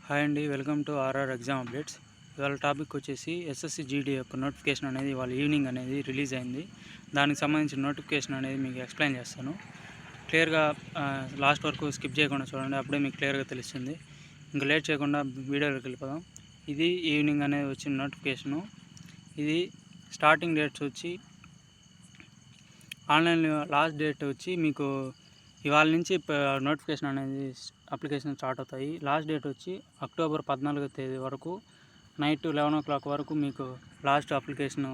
Hi అండి, welcome to RR exam updates. ఇవాళ topic వచ్చేసి ఎస్ఎస్సి జీడీ యొక్క నోటిఫికేషన్ అనేది ఇవాళ ఈవినింగ్ అనేది రిలీజ్ అయింది. దానికి సంబంధించిన నోటిఫికేషన్ అనేది మీకు ఎక్స్ప్లెయిన్ చేస్తాను. క్లియర్గా లాస్ట్ వరకు స్కిప్ చేయకుండా చూడండి, అప్పుడే మీకు క్లియర్గా తెలుస్తుంది. ఇంకా లేట్ చేయకుండా వీడియోలోకి వెళ్ళిపోదాం. ఇది ఈవినింగ్ అనేది వచ్చిన నోటిఫికేషను. ఇది స్టార్టింగ్ డేట్స్ వచ్చి ఆన్లైన్ లాస్ట్ డేట్ వచ్చి మీకు ఇవాళ నుంచి నోటిఫికేషన్ అనేది అప్లికేషన్ స్టార్ట్ అవుతాయి. లాస్ట్ డేట్ వచ్చి అక్టోబర్ 14వ తేదీ వరకు నైట్ 11 o'clock వరకు మీకు లాస్ట్ అప్లికేషన్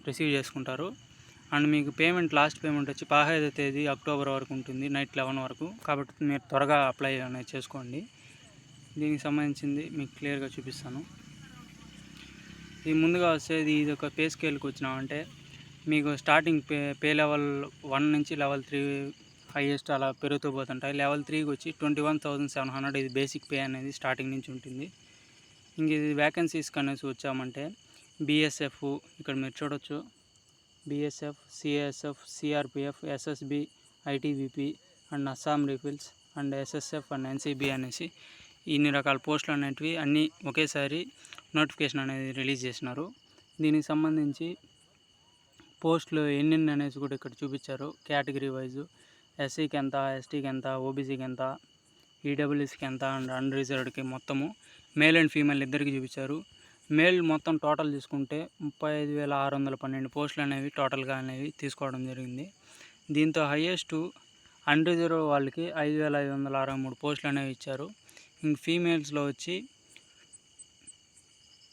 రిసీవ్ చేసుకుంటారు. అండ్ మీకు లాస్ట్ పేమెంట్ వచ్చి 15వ తేదీ అక్టోబర్ వరకు ఉంటుంది, నైట్ 11 వరకు. కాబట్టి మీరు త్వరగా అప్లై అనేది చేసుకోండి. దీనికి సంబంధించింది మీకు క్లియర్గా చూపిస్తాను. ఇది ముందుగా వచ్చేది ఇది ఒక పే స్కేల్కి వచ్చినామంటే మీకు స్టార్టింగ్ పే లెవెల్ 1 నుంచి లెవెల్ 3 హైయెస్ట్ అలా పెరుగుతూ పోతుంటాయి. లెవెల్ 3కి వచ్చి 21,700 ఇది బేసిక్ పే అనేది స్టార్టింగ్ నుంచి ఉంటుంది. ఇంక ఇది వ్యాకెన్సీస్ అనేసి వచ్చామంటే బీఎస్ఎఫ్ ఇక్కడ మీరు చూడొచ్చు, BSF, CSF, CRPF, SSB, ITBP and Assam rifles and SSF and NCB అనేసి ఇన్ని రకాల పోస్టులు అనేటివి అన్నీ ఒకేసారి నోటిఫికేషన్ అనేది రిలీజ్ చేసినారు. దీనికి సంబంధించి పోస్టులు ఎన్ని అనేసి కూడా ఇక్కడ చూపించారు. కేటగిరీ వైజు ఎస్సీకి ఎంత, ఎస్టీకి ఎంత, ఓబీసీకి ఎంత, ఈడబ్ల్యూఎస్కి ఎంత అండ్ అన్రిజర్వ్డ్కి మొత్తము మేల్ అండ్ ఫీమేల్ ఇద్దరికి చూపించారు. మేల్ మొత్తం టోటల్ తీసుకుంటే 35,612 పోస్టులు అనేవి టోటల్గా అనేవి తీసుకోవడం జరిగింది. దీంతో హయ్యెస్ట్ అన్రిజర్వ్ వాళ్ళకి 5,563 పోస్టులు అనేవి ఇచ్చారు. ఇంక ఫీమేల్స్లో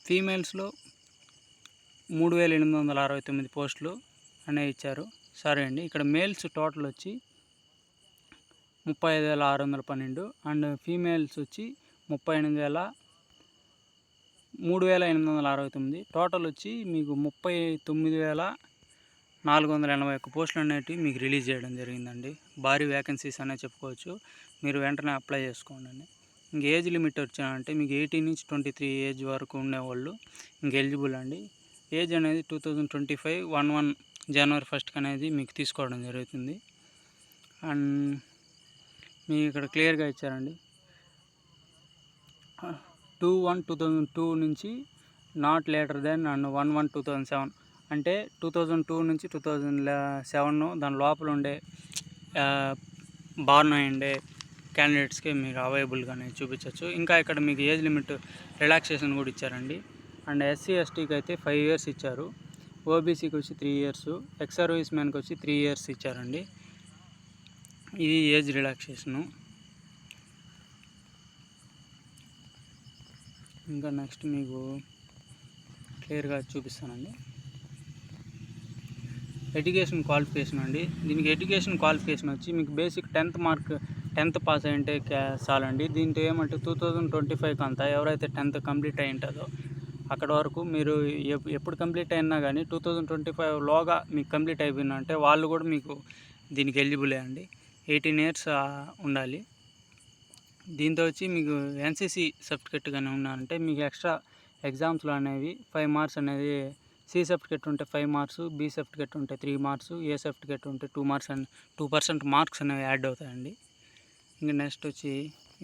3,869 పోస్టులు అనేవి ఇచ్చారు. సరే అండి, ఇక్కడ మేల్స్ టోటల్ వచ్చి 35,612 అండ్ ఫీమేల్స్ వచ్చి 3,869. టోటల్ వచ్చి మీకు 39,481 పోస్టులు అనేవి మీకు రిలీజ్ చేయడం జరిగిందండి. భారీ వ్యాకెన్సీస్ అనేది చెప్పుకోవచ్చు. మీరు వెంటనే అప్లై చేసుకోండి. ఇంక ఏజ్ లిమిట్ వచ్చానంటే మీకు 18 నుంచి 23 ఏజ్ వరకు ఉండేవాళ్ళు ఇంక ఎలిజిబుల్ అండి. ఏజ్ అనేది 2025 జనవరి 1st అనేది మీకు తీసుకోవడం జరుగుతుంది. అండ్ మీకు ఇక్కడ క్లియర్గా ఇచ్చారండి, 2/1/2002 నుంచి నాట్ లేటర్ దెన్ అండ్ 1/1/2007 అంటే 2002 నుంచి 2007 దాని లోపల ఉండే బార్న్ అయ్యిండే క్యాండిడేట్స్కి మీరు అవైలబుల్గానే చూపించవచ్చు. ఇంకా ఇక్కడ మీకు ఏజ్ లిమిట్ రిలాక్సేషన్ కూడా ఇచ్చారండి. అండ్ ఎస్సీ ఎస్టీకి అయితే 5 years ఇచ్చారు, ఓబీసీకి వచ్చి 3 years, ఎక్స్ సర్వీస్ మ్యాన్కి వచ్చి 3 years ఇచ్చారండి. ఇది ఏజ్ రిలాక్సేషను. ఇంకా నెక్స్ట్ మీకు క్లియర్గా చూపిస్తానండి. ఎడ్యుకేషన్ క్వాలిఫికేషన్ అండి. దీనికి ఎడ్యుకేషన్ క్వాలిఫికేషన్ వచ్చి మీకు బేసిక్ 10th పాస్ అయ్యింటే చాలండి. దీంతో ఏమంటే 2025 అంతా ఎవరైతే 10th కంప్లీట్ అయి ఉంటుందో అక్కడ వరకు మీరు ఎప్పుడు కంప్లీట్ అయినా కానీ 2025లోగా మీకు కంప్లీట్ అయిపోయినా అంటే వాళ్ళు కూడా మీకు దీనికి ఎలిజిబులే అండి. 18 years ఉండాలి. దీంతో వచ్చి మీకు ఎన్సీసీ సర్టిఫికెట్ కానీ ఉన్నారంటే మీకు ఎక్స్ట్రా ఎగ్జామ్స్లో అనేవి 5 marks అనేది, సి సర్టిఫికెట్ ఉంటే 5 marks, బి సర్టిఫికెట్ ఉంటే 3 marks, ఏ సర్టిఫికెట్ ఉంటే 2 marks అండ్ 2% మార్క్స్ అనేవి యాడ్ అవుతాయండి. ఇంకా నెక్స్ట్ వచ్చి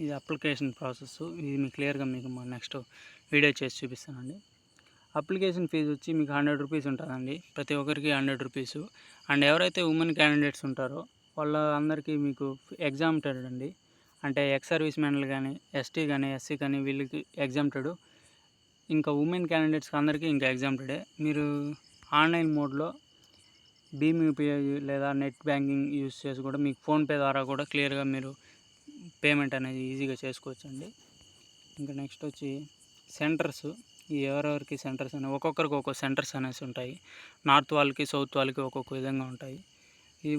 ఇది అప్లికేషన్ ప్రాసెస్. ఇది మీకు క్లియర్గా మీకు నెక్స్ట్ వీడియో చేసి చూపిస్తానండి. అప్లికేషన్ ఫీజు వచ్చి మీకు 100 rupees ఉంటుందండి, ప్రతి ఒక్కరికి 100 rupees. అండ్ ఎవరైతే ఉమెన్ క్యాండిడేట్స్ ఉంటారో వాళ్ళ అందరికీ మీకు ఎగ్జామ్టెడ్ అండి. అంటే ఎక్స్ సర్వీస్ మ్యాన్లు కానీ, ఎస్టీ కానీ, ఎస్సీ కానీ వీళ్ళకి ఎగ్జామ్టెడ్. ఇంకా ఉమెన్ క్యాండిడేట్స్కి అందరికీ ఇంకా ఎగ్జామ్టెడే. మీరు ఆన్లైన్ మోడ్లో భీమ్ యూపీఐ లేదా నెట్ బ్యాంకింగ్ యూస్ చేసి కూడా మీకు ఫోన్పే ద్వారా కూడా క్లియర్గా మీరు పేమెంట్ అనేది ఈజీగా చేసుకోవచ్చండి. ఇంకా నెక్స్ట్ వచ్చి సెంటర్స్. ఈ ఎవరెవరికి సెంటర్స్ అనేవి ఒక్కొక్కరికి ఒక్కొక్క సెంటర్స్ అనేసి ఉంటాయి. నార్త్ వాళ్ళకి, సౌత్ వాళ్ళకి ఒక్కొక్క విధంగా ఉంటాయి. ఇది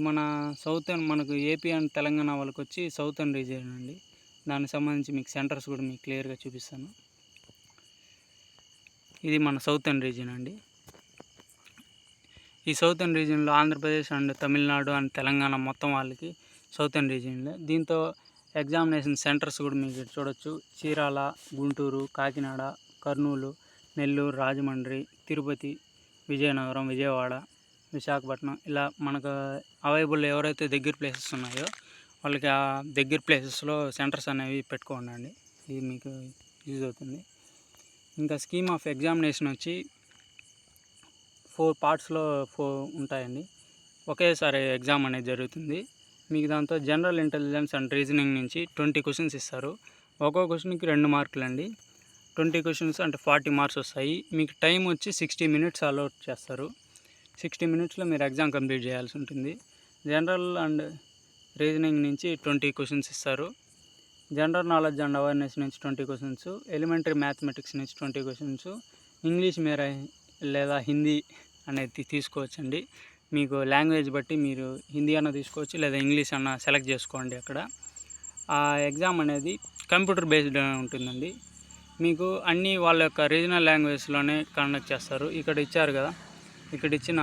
మనకు ఏపీ అండ్ తెలంగాణ వాళ్ళకి వచ్చి సౌతర్న్ రీజియన్ అండి. దానికి సంబంధించి మీకు సెంటర్స్ కూడా మీకు క్లియర్గా చూపిస్తాను. ఇది మన సౌతర్న్ రీజియన్ అండి. ఈ సౌతర్న్ రీజియన్లో ఆంధ్రప్రదేశ్ అండ్ తమిళనాడు అండ్ తెలంగాణ మొత్తం వాళ్ళకి సౌతర్న్ రీజియన్లో. దీంతో ఎగ్జామినేషన్ సెంటర్స్ కూడా మీకు చూడొచ్చు. చీరాల, గుంటూరు, కాకినాడ, కర్నూలు, నెల్లూరు, రాజమండ్రి, తిరుపతి, విజయనగరం, విజయవాడ, విశాఖపట్నం ఇలా మనకు అవైలబుల్ ఎవరైతే దగ్గర ప్లేసెస్ ఉన్నాయో వాళ్ళకి ఆ దగ్గర ప్లేసెస్లో సెంటర్స్ అనేవి పెట్టుకోండి. ఇది మీకు యూజ్ అవుతుంది. ఇంకా స్కీమ్ ఆఫ్ ఎగ్జామినేషన్ వచ్చి 4 పార్ట్స్లో ఉంటాయండి. ఒకేసారి ఎగ్జామ్ అనేది జరుగుతుంది. మీకు దాంతో జనరల్ ఇంటెలిజెన్స్ అండ్ రీజనింగ్ నుంచి 20 క్వశ్చన్స్ ఇస్తారు. ఒక్కో క్వశ్చన్కి 2 మార్కులు అండి. 20 క్వశ్చన్స్ అంటే 40 మార్క్స్ వస్తాయి. మీకు టైం వచ్చి 60 మినిట్స్ అలౌట్ చేస్తారు. 60 మినిట్స్లో మీరు ఎగ్జామ్ కంప్లీట్ చేయాల్సి ఉంటుంది. జనరల్ అండ్ రీజనింగ్ నుంచి 20 క్వశ్చన్స్ ఇస్తారు. జనరల్ నాలెడ్జ్ అండ్ అవేర్నెస్ నుంచి 20 క్వశ్చన్స్, ఎలిమెంటరీ మ్యాథమెటిక్స్ నుంచి 20 క్వశ్చన్స్, ఇంగ్లీష్ లేదా హిందీ అనేది తీసుకోవచ్చండి. మీకు లాంగ్వేజ్ బట్టి మీరు హిందీ అన్న తీసుకోవచ్చు లేదా ఇంగ్లీష్ అన్న సెలెక్ట్ చేసుకోండి. అక్కడ ఆ ఎగ్జామ్ అనేది కంప్యూటర్ బేస్డ్ ఉంటుందండి. మీకు అన్నీ వాళ్ళ యొక్క రీజనల్ లాంగ్వేజ్లోనే కండక్ట్ చేస్తారు. ఇక్కడ ఇచ్చారు కదా, ఇక్కడ ఇచ్చిన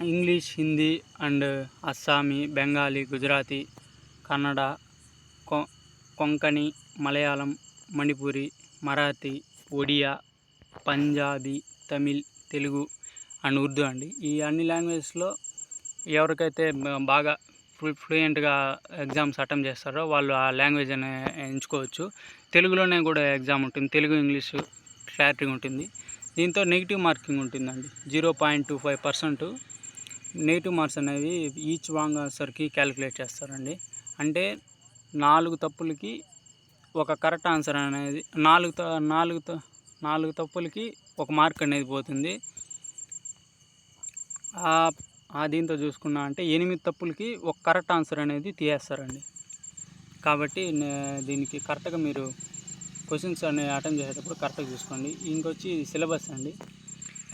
English, Hindi and Assamese, Bengali, Gujarati, Kannada, Konkani, Malayalam, Manipuri, Marathi, Odia, Punjabi, Tamil, Telugu and Urdu అండి. ఈ అన్ని లాంగ్వేజ్లో ఎవరికైతే బాగా ఫ్లూయెంట్గా ఎగ్జామ్స్ అటెంప్ట్ చేస్తారో వాళ్ళు ఆ లాంగ్వేజ్ అనే ఎంచుకోవచ్చు. తెలుగులోనే కూడా ఎగ్జామ్ ఉంటుంది. తెలుగు, ఇంగ్లీషు క్లారిటీగా ఉంటుంది. దీంతో నెగిటివ్ మార్కింగ్ ఉంటుందండి. 0.25% నెగిటివ్ మార్క్స్ అనేవి ఈచ్ రాంగ్ ఆన్సర్కి క్యాలిక్యులేట్ చేస్తారండి. అంటే 4 తప్పులకి ఒక కరెక్ట్ ఆన్సర్ అనేది 4 తప్పులకి 1 మార్క్ అనేది పోతుంది. దీంతో చూసుకున్నా అంటే 8 తప్పులకి 1 కరెక్ట్ ఆన్సర్ అనేది తీయేస్తారండి. కాబట్టి దీనికి కరెక్ట్గా మీరు క్వశ్చన్స్ అనేవి అటెంప్ట్ చేసేటప్పుడు కరెక్ట్గా చూసుకోండి. ఇంకొచ్చి సిలబస్ అండి.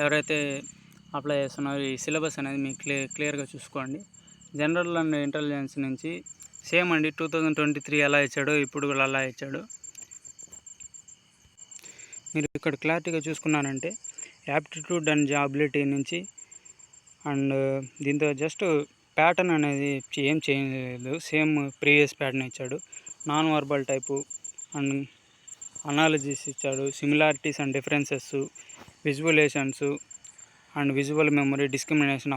ఎవరైతే అప్లై చేస్తున్నారో ఈ సిలబస్ అనేది మీకు క్లియర్గా చూసుకోండి. జనరల్ అండ్ ఇంటెలిజెన్స్ నుంచి సేమ్ అండి. 2023 ఎలా ఇచ్చాడో ఇప్పుడు కూడా అలా ఇచ్చాడు. మీరు ఇక్కడ క్లారిటీగా చూసుకున్నారంటే యాప్టిట్యూడ్ అండ్ జాబిలిటీ నుంచి అండ్ దీంతో జస్ట్ ప్యాటర్న్ అనేది ఏం చేయలేదు. సేమ్ ప్రీవియస్ ప్యాటర్న్ ఇచ్చాడు. Non verbal type and analogies ఇచ్చాడు. Similarities and differences, visualisations and visual memory, discrimination,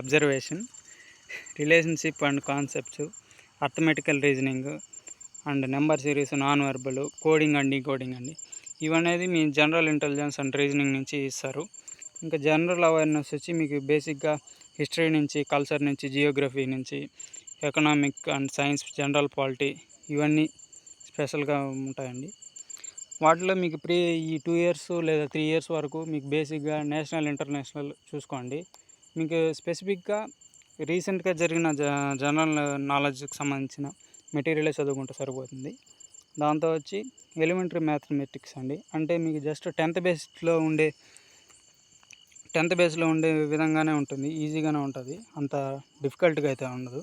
observation, relationship and concepts, arithmetical reasoning and number series, non verbal, coding and decoding అండి. ఇవనేది మీ general intelligence and reasoning నుంచి ఇస్తారు. ఇంకా general awareness వచ్చి మీకు బేసిక్గా హిస్టరీ నుంచి, కల్చర్ నుంచి, జియోగ్రఫీ నుంచి, economic and science, general polity ఇవన్నీ స్పెషల్గా ఉంటాయండి. వాటిలో మీకు ఈ 2 ఇయర్స్ లేదా 3 ఇయర్స్ వరకు మీకు బేసిక్గా నేషనల్, ఇంటర్నేషనల్ చూసుకోండి. మీకు స్పెసిఫిక్గా రీసెంట్గా జరిగిన జనరల్ నాలెడ్జ్కి సంబంధించిన మెటీరియలే చదువుకుంటే సరిపోతుంది. దాంతో వచ్చి ఎలిమెంటరీ మ్యాథమెటిక్స్ అండి. అంటే మీకు జస్ట్ 10th బేస్లో ఉండే విధంగానే ఉంటుంది. ఈజీగానే ఉంటుంది. అంత డిఫికల్ట్గా అయితే ఉండదు.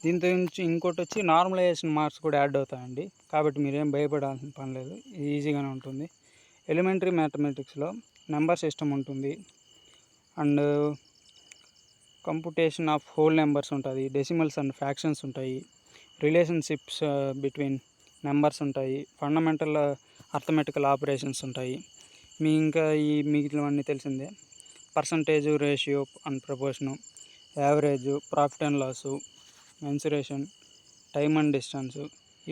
దీంతో నుంచి ఇంకోటి వచ్చి నార్మలైజేషన్ మార్క్స్ కూడా యాడ్ అవుతాయండి. కాబట్టి మీరేం భయపడాల్సిన పని లేదు. ఈజీగానే ఉంటుంది. ఎలిమెంటరీ మ్యాథమెటిక్స్లో నెంబర్ సిస్టమ్ ఉంటుంది and computation of whole numbers ఉంటుంది. డెసిమల్స్ అండ్ ఫ్రాక్షన్స్ ఉంటాయి. రిలేషన్షిప్స్ బిట్వీన్ నెంబర్స్ ఉంటాయి. ఫండమెంటల్ అర్థమెటికల్ ఆపరేషన్స్ ఉంటాయి. ఇంకా ఈ మిగిలినవన్నీ తెలిసిందే. Percentage, ratio and proportion, average, profit and loss, mensuration, time and distance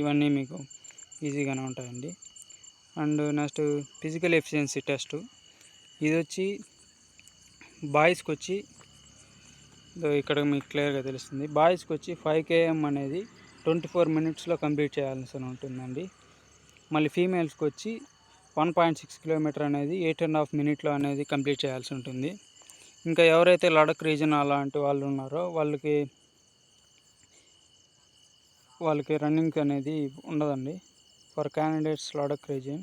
ఇవన్నీ మీకు ఈజీగానే ఉంటాయండి. And next physical efficiency test. ఇది వచ్చి బాయ్స్కి వచ్చి ఇక్కడ మీకు క్లియర్గా తెలుస్తుంది. బాయ్స్కి వచ్చి 5 km అనేది 24 minutesలో కంప్లీట్ చేయాల్సి ఉంటుందండి. మళ్ళీ ఫీమేల్స్కి వచ్చి 1.6 kilometer అనేది 8.5 minutesలో అనేది కంప్లీట్ చేయాల్సి ఉంటుంది. ఇంకా ఎవరైతే లడఖ్ రీజన్ అలాంటి వాళ్ళు ఉన్నారో వాళ్ళకి రన్నింగ్ అనేది ఉండదండి. For candidates Ladakh reason.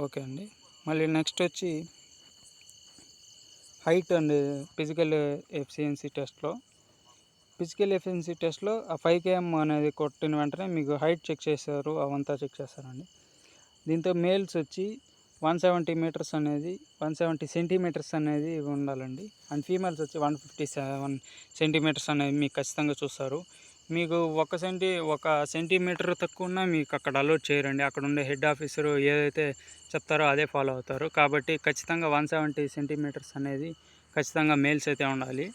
Okay అండి. మళ్ళీ నెక్స్ట్ వచ్చి హైట్ అండ్ ఫిజికల్ ఎఫిషియన్సీ టెస్ట్లో ఆ 5 km అనేది కొట్టిన వెంటనే మీకు హైట్ చెక్ చేస్తారు. అవంతా చెక్ చేస్తారండి. దీంతో మేల్స్ వచ్చి 170 centimeters అనేది ఉండాలండి. అండ్ ఫీమేల్స్ వచ్చి 157 centimeters అనేది మీకు ఖచ్చితంగా చూస్తారు. మీకు 1 సెంటీమీటర్ తక్కువ ఉన్నా మీకు అక్కడ అలౌట్ చేయరండి. అక్కడ ఉండే హెడ్ ఆఫీసరు ఏదైతే చెప్తారో అదే ఫాలో అవుతారు. కాబట్టి ఖచ్చితంగా 170 centimeters అనేది ఖచ్చితంగా మేల్స్ అయితే ఉండాలి.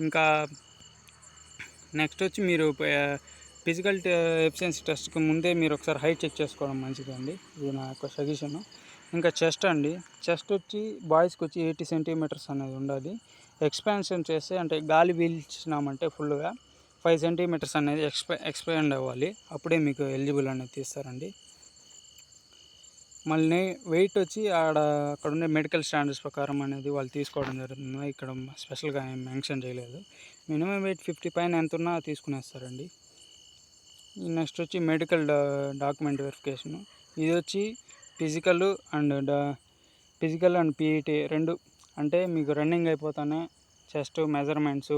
ఇంకా నెక్స్ట్ వచ్చి మీరు ఫిజికల్ ఎఫిషియన్సీ టెస్ట్కి ముందే మీరు ఒకసారి హైట్ చెక్ చేసుకోవడం మంచిదండి. ఇది నా యొక్క సజెషన్. ఇంకా చెస్ట్ అండి, చెస్ట్ వచ్చి బాయ్స్కి వచ్చి 80 సెంటీమీటర్స్ అనేది ఉండాలి. ఎక్స్పాన్షన్ చేస్తే అంటే గాలి పీల్చినామంటే ఫుల్గా 5 సెంటీమీటర్స్ అనేది ఎక్స్పాండ్ అవ్వాలి. అప్పుడే మీకు ఎలిజిబుల్ అనేది తీస్తారండి. మళ్ళీ వెయిట్ వచ్చి అక్కడ ఉండే మెడికల్ స్టాండర్డ్స్ ప్రకారం అనేది వాళ్ళు తీసుకోవడం జరుగుతుంది. ఇక్కడ స్పెషల్గా ఏం మెన్షన్ చేయలేదు. మినిమం వెయిట్ 50 పైన ఎంత ఉన్నా తీసుకునేస్తారండి. నెక్స్ట్ వచ్చి మెడికల్ డాక్యుమెంట్ వెరిఫికేషను. ఇది వచ్చి ఫిజికల్ అండ్ పీఈటీ రెండు. అంటే మీకు రన్నింగ్ అయిపోతానే చెస్ట్ మెజర్మెంట్స్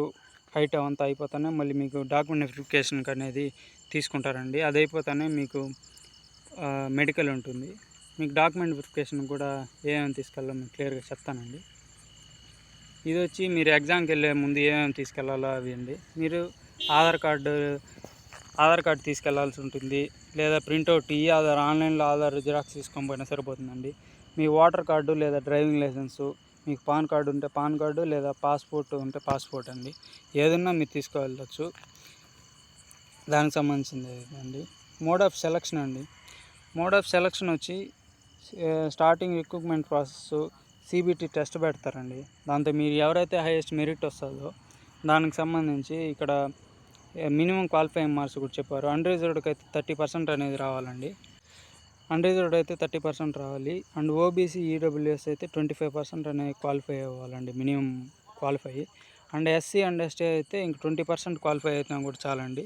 హైట్ అవంతా అయిపోతానే మళ్ళీ మీకు డాక్యుమెంట్ వెరిఫికేషన్కి అనేది తీసుకుంటారండి. అది అయిపోతానే మీకు మెడికల్ ఉంటుంది. మీకు డాక్యుమెంట్ వెరిఫికేషన్ కూడా ఏమేమి తీసుకెళ్ళాలో మీకు క్లియర్గా చెప్తానండి. ఇది వచ్చి మీరు ఎగ్జామ్కి వెళ్ళే ముందు ఏమేమి తీసుకెళ్ళాలో అవి అండి. మీరు ఆధార్ కార్డు తీసుకెళ్లాల్సి ఉంటుంది, లేదా ప్రింట్అవుట్ ఆధార్ ఆన్లైన్లో ఆధార్ జిరాక్స్ తీసుకొని పోయినా సరిపోతుందండి. మీ ఓటర్ కార్డు లేదా డ్రైవింగ్ లైసెన్సు, మీకు పాన్ కార్డు ఉంటే పాన్ కార్డు, లేదా పాస్పోర్ట్ ఉంటే పాస్పోర్ట్ అండి. ఏదన్నా మీరు తీసుకువెళ్ళచ్చు, దానికి సంబంధించింది అండి. మోడ్ ఆఫ్ సెలక్షన్ అండి. మోడ్ ఆఫ్ సెలక్షన్ వచ్చి starting recruitment process CBT test పెడతారండి. దాంతో మీరు ఎవరైతే హైయెస్ట్ మెరిట్ వస్తుందో దానికి సంబంధించి ఇక్కడ మినిమం క్వాలిఫైయింగ్ మార్క్స్ కూడా చెప్పారు. అన్రిజర్వ్డ్కి అయితే 30% అనేది రావాలండి. అన్రిజర్వ్డ్ అయితే 30% రావాలి. అండ్ OBC EWS అయితే 25% అనేది క్వాలిఫై అవ్వాలండి, minimum qualify. And SC and ST అయితే ఇంక 20% క్వాలిఫై అయినా కూడా చాలండి.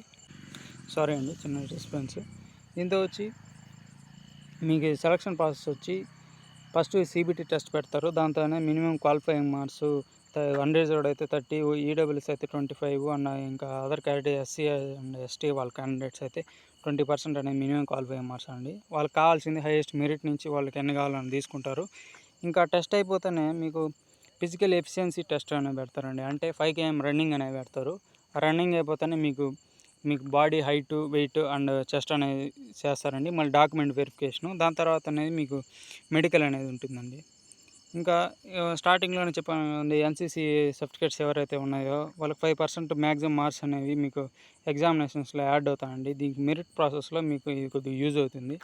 సారీ అండి, చిన్న డిస్టర్బెన్స్. దీంతో వచ్చి మీకు సెలక్షన్ ప్రాసెస్ వచ్చి ఫస్ట్ CBT టెస్ట్ పెడతారు. దాంతోనే మినిమం క్వాలిఫైయింగ్ మార్క్స్ అన్రిజర్వ్డ్ అయితే 30, EWS అయితే 25, అండ్ ఇంకా other category SC and ST వాళ్ళ క్యాండిడేట్స్ అయితే 20% అనేది మినిమం క్వాలిఫైయింగ్ మార్క్స్ అండి. వాళ్ళకి కావాల్సింది హైయెస్ట్ మెరిట్ నుంచి వాళ్ళకి ఎన్ని కావాలని తీసుకుంటారు. ఇంకా టెస్ట్ అయిపోతేనే మీకు ఫిజికల్ ఎఫిషియన్సీ టెస్ట్ అనేది పెడతారండి. అంటే 5 km రన్నింగ్ అనేది పెడతారు. ఆ రన్నింగ్ అయిపోతేనే మీకు body height, weight and chest అనేది చేస్తారండి. మళ్ళీ డాక్యుమెంట్ వెరిఫికేషను, దాని తర్వాత అనేది మీకు మెడికల్ అనేది ఉంటుందండి. ఇంకా స్టార్టింగ్లోనే చెప్పండి, NCC సర్టిఫికేట్స్ ఎవరైతే ఉన్నాయో వాళ్ళకి 5% మ్యాక్సిమం మార్క్స్ అనేవి మీకు ఎగ్జామినేషన్స్లో యాడ్ అవుతాయండి. దీనికి మెరిట్ ప్రాసెస్లో మీకు ఇది కొద్దిగా యూజ్ అవుతుంది.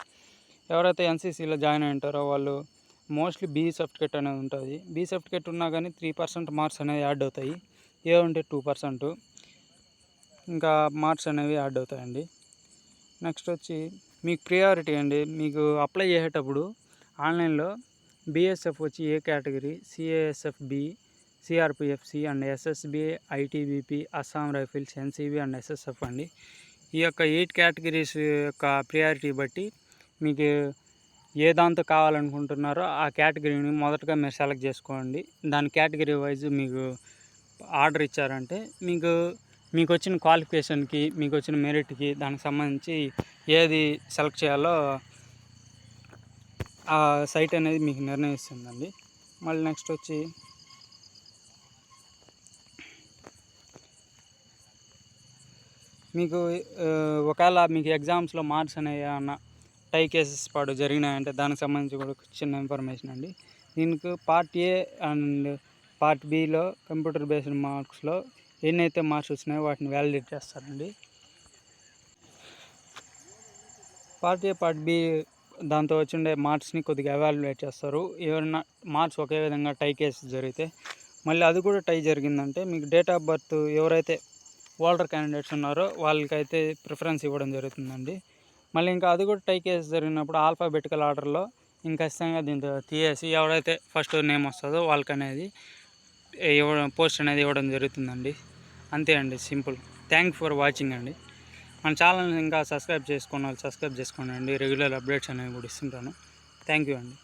ఎవరైతే NCCలో జాయిన్ అయి ఉంటారో వాళ్ళు మోస్ట్లీ B సర్టిఫికేట్ అనేది ఉంటుంది. B సర్టిఫికేట్ ఉన్నా కానీ 3% మార్క్స్ అనేవి యాడ్ అవుతాయి. ఏ ఉంటే 2%, ఇంకా మార్క్స్ అనేవి యాడ్ అవుతాయండి. నెక్స్ట్ వచ్చి మీకు ప్రియారిటీ అండి. మీకు అప్లై చేసేటప్పుడు ఆన్లైన్లో BSF వచ్చి A category, CASF B, CRPF C and SSB, ITBP, Assam rifles, NCB and SSF అండి. ఈ యొక్క 8 కేటగిరీస్ యొక్క ప్రియారిటీ బట్టి మీకు ఏ దాంతో కావాలనుకుంటున్నారో ఆ కేటగిరీని మొదటగా మీరు సెలెక్ట్ చేసుకోండి. దాని కేటగిరీ వైజ్ మీకు ఆర్డర్ ఇచ్చారంటే మీకు వచ్చిన క్వాలిఫికేషన్కి, మీకు వచ్చిన మెరిట్కి దానికి సంబంధించి ఏది సెలెక్ట్ చేయాలో ఆ సైట్ అనేది మీకు నిర్ణయిస్తుందండి. మళ్ళీ నెక్స్ట్ వచ్చి మీకు ఒకవేళ మీకు ఎగ్జామ్స్లో మార్క్స్ అనేవి ఏమన్నా టై కేసెస్ జరిగినాయంటే దానికి సంబంధించి కూడా చిన్న ఇన్ఫర్మేషన్ అండి. దీనికి పార్ట్ A అండ్ పార్ట్ Bలో కంప్యూటర్ బేస్డ్ మార్క్స్లో ఎన్నైతే మార్క్స్ వచ్చినాయో వాటిని వ్యాలిడేట్ చేస్తారండి. పార్ట్ A, పార్ట్ B దాంతో వచ్చిండే మార్క్స్ని కొద్దిగా ఎవాల్యుయేట్ చేస్తారు. ఏమైనా మార్క్స్ ఒకే విధంగా టై కేసెస్ జరిగితే, మళ్ళీ అది కూడా టై జరిగిందంటే మీకు డేట్ ఆఫ్ బర్త్ ఎవరైతే ఓల్డర్ క్యాండిడేట్స్ ఉన్నారో వాళ్ళకైతే ప్రిఫరెన్స్ ఇవ్వడం జరుగుతుందండి. మళ్ళీ ఇంకా అది కూడా టై కేసెస్ జరిగినప్పుడు ఆల్ఫాబెటికల్ ఆర్డర్లో ఇంకా ఖచ్చితంగా దీంతో తీసేసి ఎవరైతే ఫస్ట్ నేమ్ వస్తుందో వాళ్ళకి అనేది పోస్ట్ అనేది ఇవ్వడం జరుగుతుందండి. అంతే అండి, సింపుల్. థ్యాంక్ ఫర్ వాచింగ్ అండి. మన ఛానల్ని ఇంకా సబ్స్క్రైబ్ చేసుకోండి, రెగ్యులర్ అప్డేట్స్ అనేవి కూడా ఇస్తుంటాను. థ్యాంక్ యూ అండి.